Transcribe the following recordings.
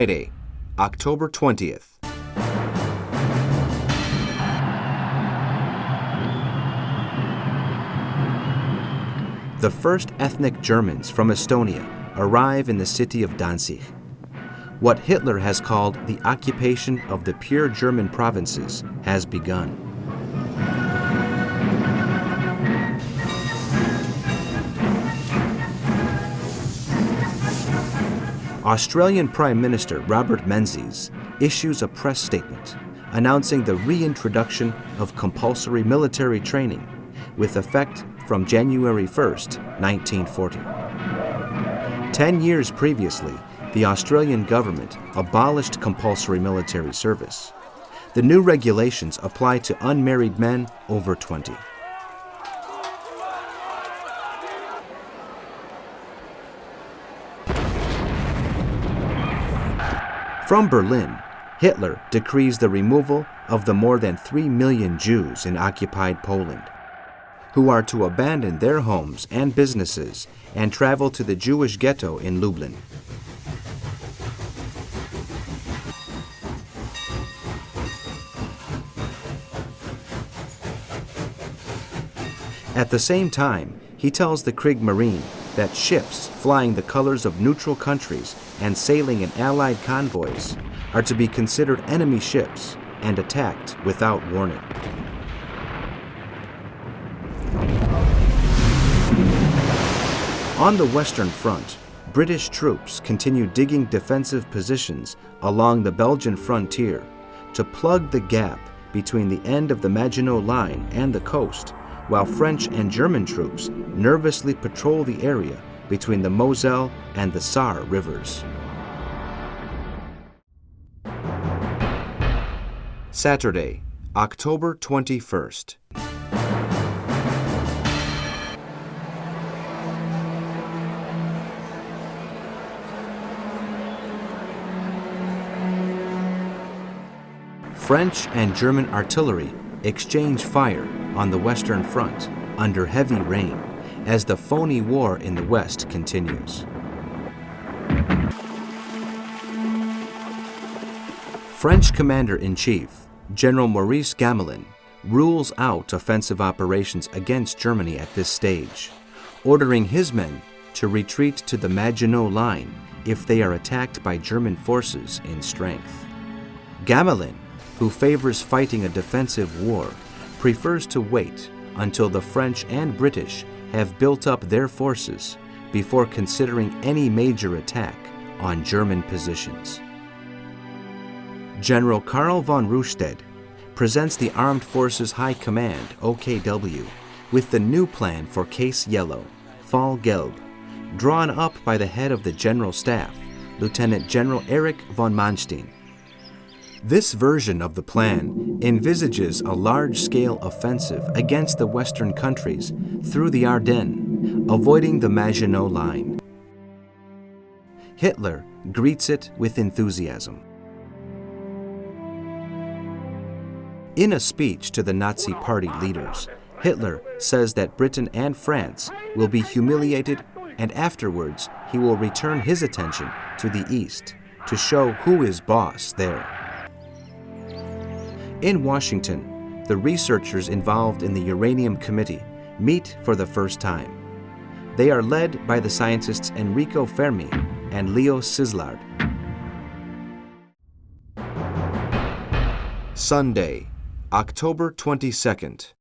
Friday, October 20th. The first ethnic Germans from Estonia arrive in the city of Danzig. What Hitler has called the occupation of the pure German provinces has begun. Australian Prime Minister Robert Menzies issues a press statement announcing the reintroduction of compulsory military training with effect from January 1st, 1940. 10 years previously, the Australian government abolished compulsory military service. The new regulations apply to unmarried men over 20. From Berlin, Hitler decrees the removal of the more than 3 million Jews in occupied Poland, who are to abandon their homes and businesses and travel to the Jewish ghetto in Lublin. At the same time, he tells the Kriegsmarine that ships flying the colors of neutral countries and sailing in Allied convoys are to be considered enemy ships and attacked without warning. On the Western Front, British troops continue digging defensive positions along the Belgian frontier to plug the gap between the end of the Maginot Line and the coast, while French and German troops nervously patrol the area between the Moselle and the Saar rivers. Saturday, October 21st. French and German artillery exchange fire on the Western Front under heavy rain as the phony war in the West continues. French Commander-in-Chief General Maurice Gamelin rules out offensive operations against Germany at this stage, ordering his men to retreat to the Maginot Line if they are attacked by German forces in strength. Gamelin, who favors fighting a defensive war, prefers to wait until the French and British have built up their forces before considering any major attack on German positions. General Karl von Rundstedt presents the Armed Forces High Command, OKW, with the new plan for Case Yellow, Fall Gelb, drawn up by the head of the General Staff, Lieutenant General Erich von Manstein. This version of the plan envisages a large-scale offensive against the Western countries through the Ardennes, avoiding the Maginot Line. Hitler greets it with enthusiasm. In a speech to the Nazi Party leaders, Hitler says that Britain and France will be humiliated, and afterwards he will return his attention to the East to show who is boss there. In Washington, the researchers involved in the Uranium Committee meet for the first time. They are led by the scientists Enrico Fermi and Leo Szilard. Sunday, October 22nd.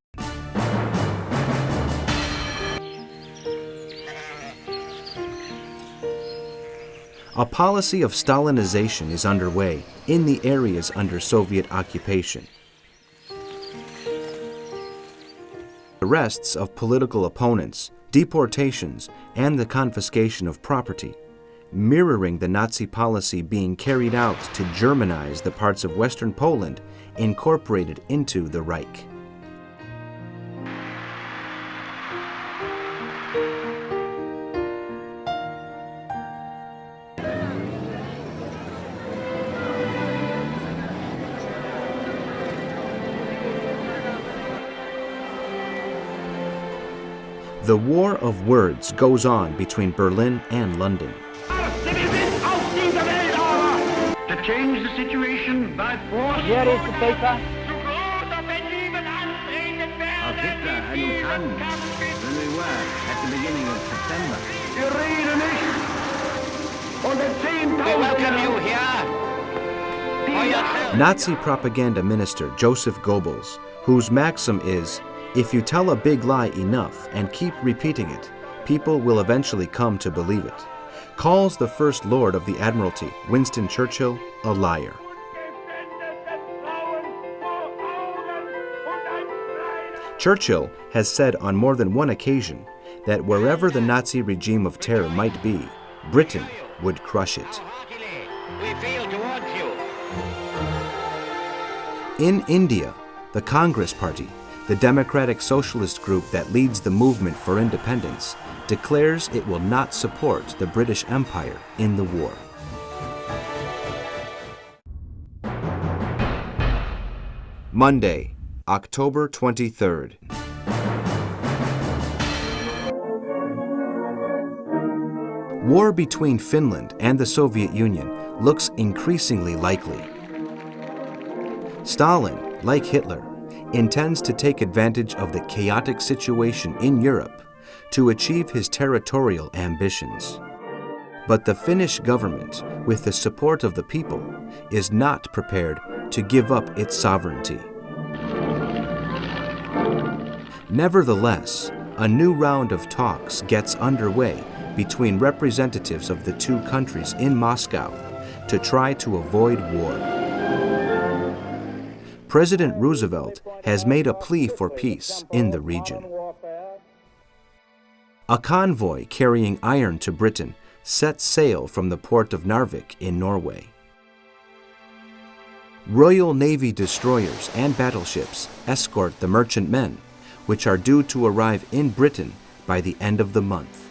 A policy of Stalinization is underway in the areas under Soviet occupation. Arrests of political opponents, deportations, and the confiscation of property, mirroring the Nazi policy being carried out to Germanize the parts of Western Poland incorporated into the Reich. The war of words goes on between Berlin and London. change the situation by force. Here is the paper. Of Hitler and Utan, than we were at the beginning of September. We welcome you here for yourself. Nazi propaganda minister Joseph Goebbels, whose maxim is, if you tell a big lie enough and keep repeating it, people will eventually come to believe it, calls the First Lord of the Admiralty, Winston Churchill, a liar. Churchill has said on more than one occasion that wherever the Nazi regime of terror might be, Britain would crush it. We feel towards you. In India, the Congress Party, the democratic socialist group that leads the movement for independence, declares it will not support the British Empire in the war. Monday, October 23rd. War between Finland and the Soviet Union looks increasingly likely. Stalin, like Hitler, intends to take advantage of the chaotic situation in Europe to achieve his territorial ambitions. But the Finnish government, with the support of the people, is not prepared to give up its sovereignty. Nevertheless, a new round of talks gets underway between representatives of the two countries in Moscow to try to avoid war. President Roosevelt has made a plea for peace in the region. A convoy carrying iron to Britain sets sail from the port of Narvik in Norway. Royal Navy destroyers and battleships escort the merchantmen, which are due to arrive in Britain by the end of the month.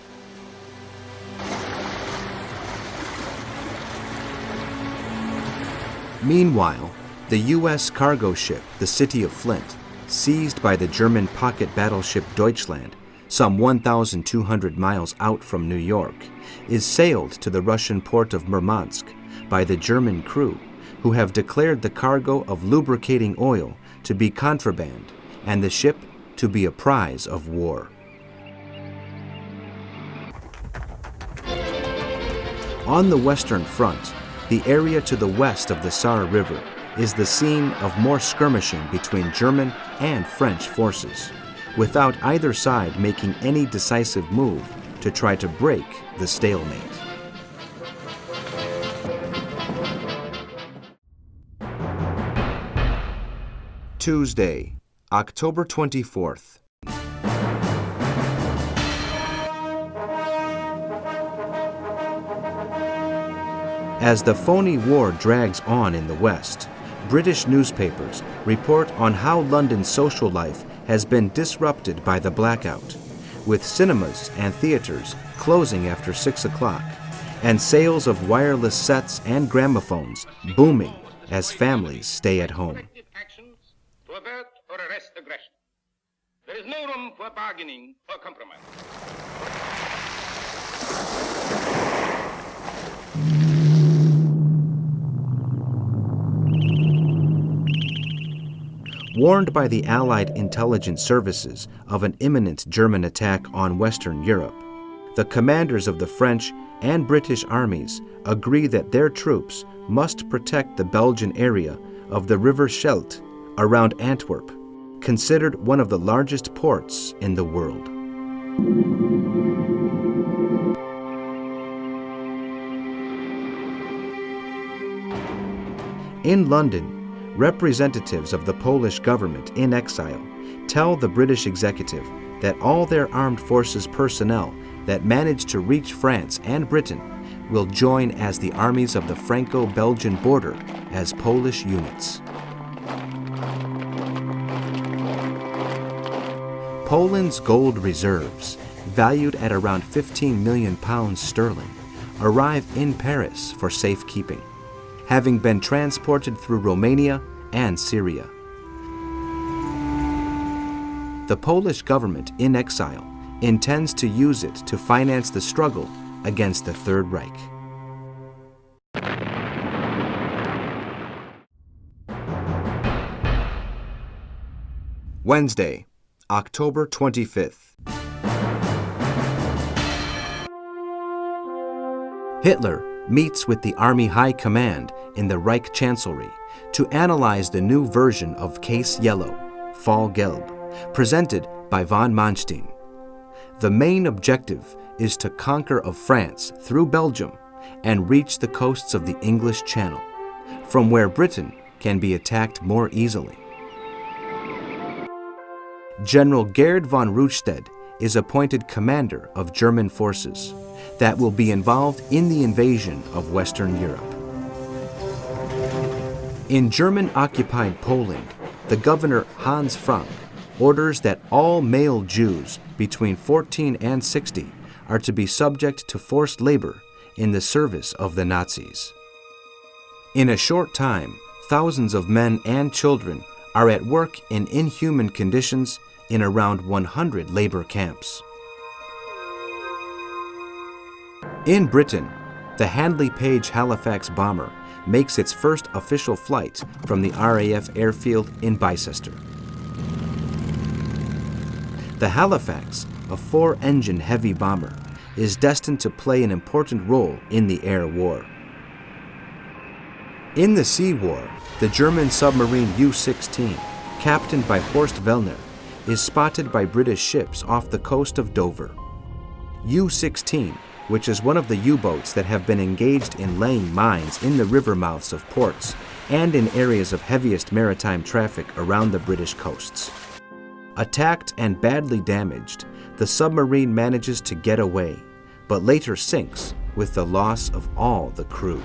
Meanwhile, the U.S. cargo ship, the City of Flint, seized by the German pocket battleship Deutschland, some 1,200 miles out from New York, is sailed to the Russian port of Murmansk by the German crew, who have declared the cargo of lubricating oil to be contraband and the ship to be a prize of war. On the Western Front, the area to the west of the Saar River is the scene of more skirmishing between German and French forces, without either side making any decisive move to try to break the stalemate. Tuesday, October 24th. As the phony war drags on in the West, British newspapers report on how London's social life has been disrupted by the blackout, with cinemas and theaters closing after 6 o'clock, and sales of wireless sets and gramophones booming as families stay at home. To avert or arrest aggression. There is no room for bargaining or compromise. Warned by the Allied intelligence services of an imminent German attack on Western Europe, the commanders of the French and British armies agree that their troops must protect the Belgian area of the River Scheldt around Antwerp, considered one of the largest ports in the world. In London, representatives of the Polish government in exile tell the British executive that all their armed forces personnel that manage to reach France and Britain will join as the armies of the Franco-Belgian border as Polish units. Poland's gold reserves, valued at around £15 million sterling, arrive in Paris for safekeeping, having been transported through Romania and Syria. The Polish government in exile intends to use it to finance the struggle against the Third Reich. Wednesday, October 25th. Hitler meets with the Army High Command in the Reich Chancellery to analyze the new version of Case Yellow, Fall Gelb, presented by von Manstein. The main objective is to conquer of France through Belgium and reach the coasts of the English Channel, from where Britain can be attacked more easily. General Gerd von Rundstedt is appointed commander of German forces that will be involved in the invasion of Western Europe. In German-occupied Poland, the governor Hans Frank orders that all male Jews between 14 and 60 are to be subject to forced labor in the service of the Nazis. In a short time, thousands of men and children are at work in inhuman conditions in around 100 labor camps. In Britain, the Handley Page Halifax bomber makes its first official flight from the RAF airfield in Bicester. The Halifax, a 4-engine heavy bomber, is destined to play an important role in the air war. In the Sea War, the German submarine U-16, captained by Horst Wellner, is spotted by British ships off the coast of Dover. U-16, which is one of the U-boats that have been engaged in laying mines in the river mouths of ports and in areas of heaviest maritime traffic around the British coasts. Attacked and badly damaged, the submarine manages to get away, but later sinks with the loss of all the crew.